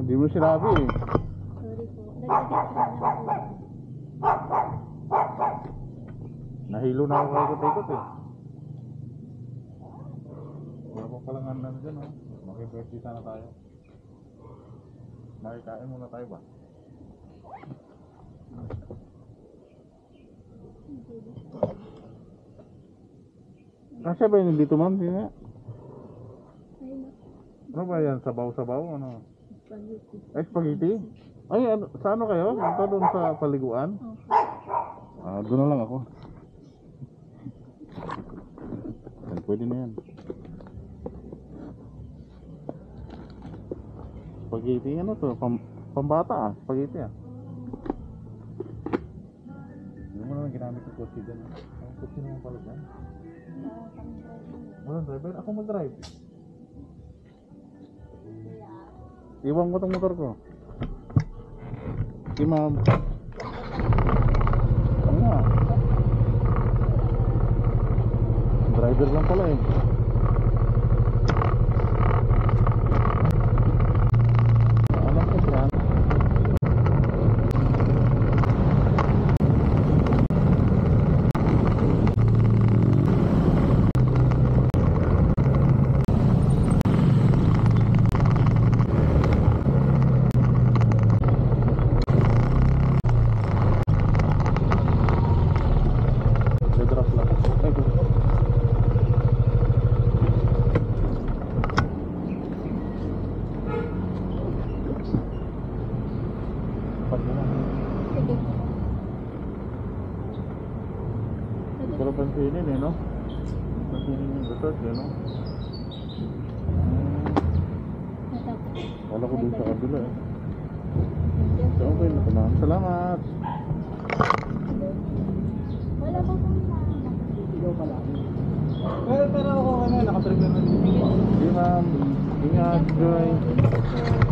Hindi mo sinabi eh. Sorry po. Nagdagit ko na lang po. Nahilo na ako kaikot-ikot eh. Wala pa palang andan dyan oh. Makipwestita na tayo. Makikain muna tayo ba? Kasya ba yun dito ma'am? Sino? Ay, Ano ba yan? Sabaw-sabaw? Ano? spaghetti. Ay, spaghetti? Ay, ano, sa ano kayo? Ito doon sa paliguan? Okay. Doon na lang ako. Yan, pwede na yan. Spaghetti, ano to? Pambata ah, spaghetti ah. Hindi mo naman ginamit yung kotse dyan. Ang kotse naman pala dyan. Walang driver? Ako mag-drive. Iwan ko itong motor ko. Si ma'am. Ano nga? Driver lang pala eh. Alam ko yan. Drop lang. Ay, go. Sige. Hindi ko na pansinin eh, no? Pansinin yung resort eh, no? Ito. Wala ko dun sa kabila eh. So, okay na naman. Salamat! Wala pa pong Ikaw pala. Pero ako kami, nakatrigger na din. Sige ma'am, ingat, Joy. Sige po.